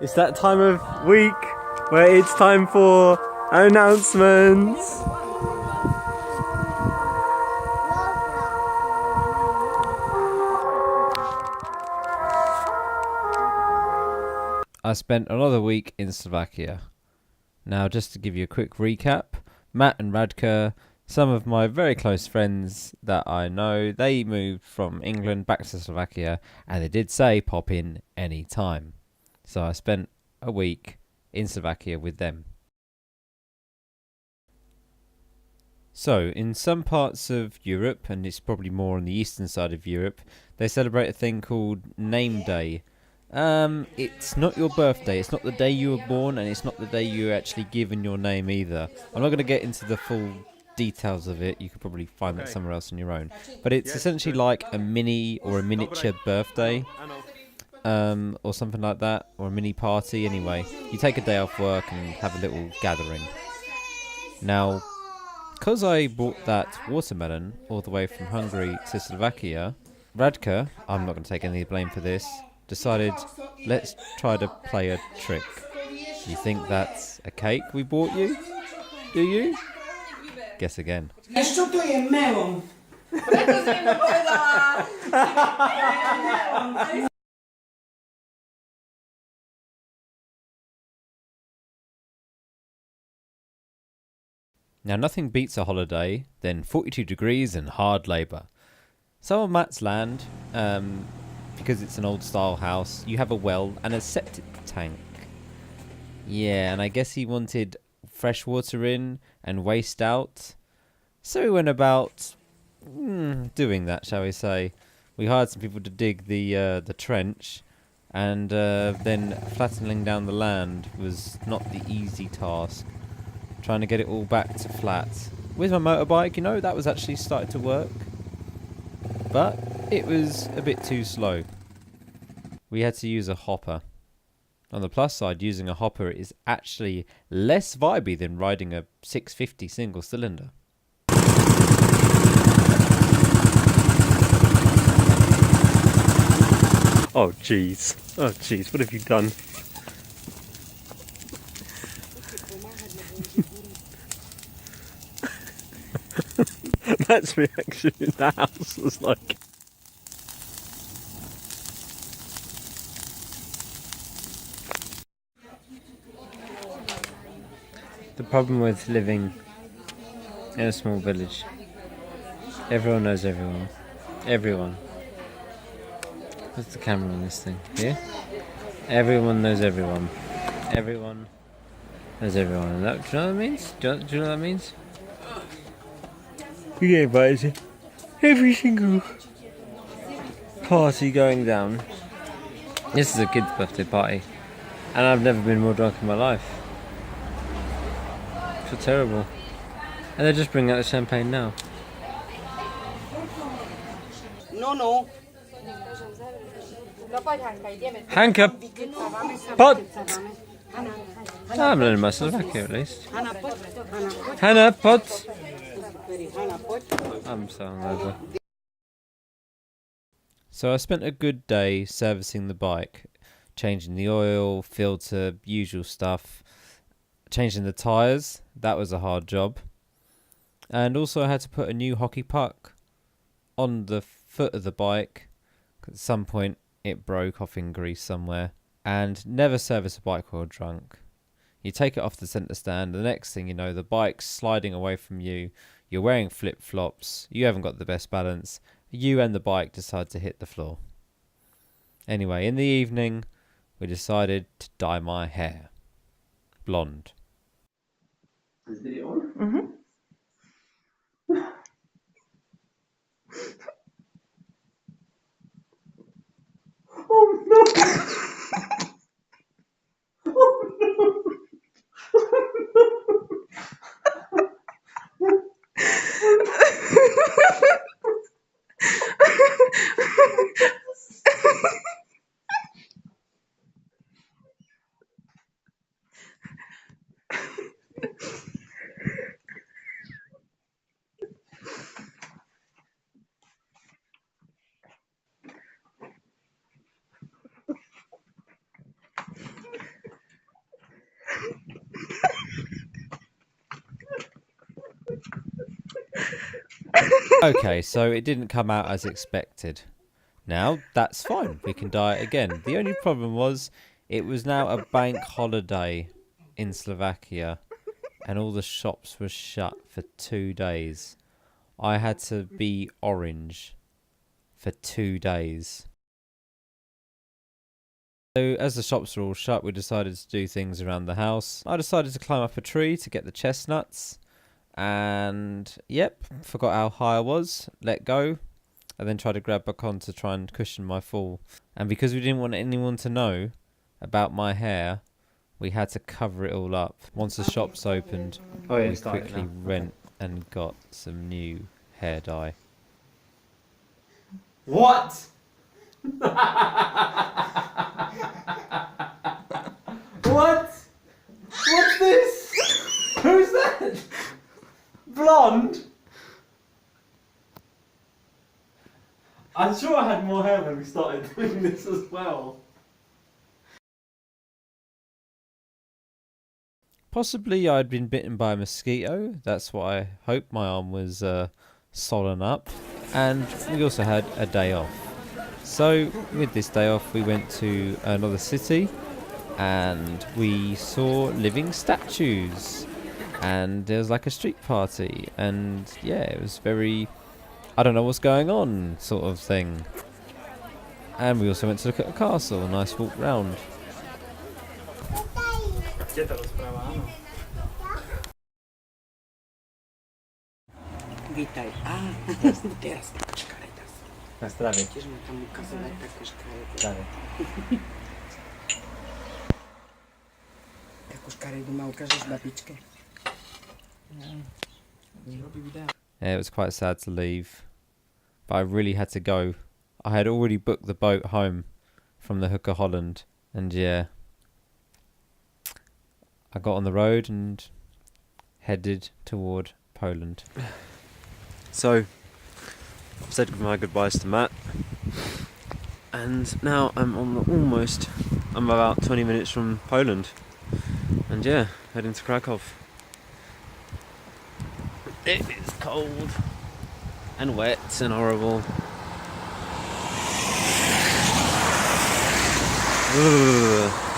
It's that time of week where it's time for announcements. I spent another week in Slovakia. Now, just to give you a quick recap, Matt and Radka, some of my very close friends that I know, they moved from England back to Slovakia, and they did say pop in any time. So I spent a week in Slovakia with them. So, in some parts of Europe, and it's probably more on the eastern side of Europe, they celebrate a thing called Name Day. It's not your birthday, it's not the day you were born, and it's not the day you were actually given your name either. I'm not going to get into the full details of it, you could probably find that somewhere else on your own. But it's essentially like a mini or a miniature birthday, or something like that, or a mini party anyway. You take a day off work and have a little gathering. Now, because I brought that watermelon all the way from Hungary to Slovakia, Radka, I'm not going to take any blame for this, decided, let's try to play a trick. You think that's a cake we bought you? Do you? Guess again. Čo to je melon? Now, nothing beats a holiday than 42 degrees and hard labour. So on Matt's land, because it's an old style house, you have a well and a septic tank. Yeah, and I guess he wanted fresh water in and waste out. So we went about doing that, shall we say. We hired some people to dig the trench, and then flattening down the land was not the easy task. Trying to get it all back to flat. With my motorbike, you know, that was actually started to work. But it was a bit too slow. We had to use a hopper. On the plus side, using a hopper is actually less vibey than riding a 650 single cylinder. Oh jeez. Oh jeez, what have you done? Matt's reaction in the house was like... The problem with living in a small village, everyone knows everyone. Everyone. What's the camera on this thing? Here? Everyone knows everyone. Everyone knows everyone. And that, do you know what that means? Do you know what that means? You get invited to every single party going down. This is a kid's birthday party, and I've never been more drunk in my life. I feel terrible. And they're just bringing out the champagne now. No. Hanker pot! I'm learning my Slovakia at least. Hannah pot! I'm so hungover. So I spent a good day servicing the bike, changing the oil, filter, usual stuff, changing the tyres. That was a hard job. And also I had to put a new hockey puck on the foot of the bike. At some point it broke off in grease somewhere. And never service a bike while drunk. You take it off the centre stand, the next thing you know, the bike's sliding away from you, you're wearing flip-flops, you haven't got the best balance, you and the bike decide to hit the floor. Anyway, in the evening, we decided to dye my hair blonde. Is the video on? Mhm. Oh no! Oh no! Okay, so it didn't come out as expected. Now, that's fine. We can dye it again. The only problem was it was now a bank holiday in Slovakia and all the shops were shut for 2 days. I had to be orange for 2 days. So as the shops were all shut, we decided to do things around the house. I decided to climb up a tree to get the chestnuts. And yep, forgot how high I was, let go, and then tried to grab back on to try and cushion my fall. And because we didn't want anyone to know about my hair, we had to cover it all up. Once the shops opened, we quickly went and got some new hair dye. What? What? What's this? Who's that? Blonde? I'm sure I had more hair when we started doing this as well. Possibly I'd been bitten by a mosquito. That's what I hoped. My arm was swollen up. And we also had a day off. So with this day off, we went to another city and we saw living statues. And there was like a street party. And yeah, it was very, I don't know what's going on sort of thing. And we also went to look at a castle. A nice walk round. Witaj. A, teraz počkaj. Na zdravie. Tiež ma tam ukazovať také škaredé. Zdravie. Takú škaredú ma ukážeš babičke. Yeah, it was quite sad to leave. But I really had to go. I had already booked the boat home from the Hook of Holland. And yeah, I got on the road and headed toward Poland. So, I've said my goodbyes to Matt, and now I'm about 20 minutes from Poland, and yeah, heading to Krakow. It is cold, and wet, and horrible. Ugh.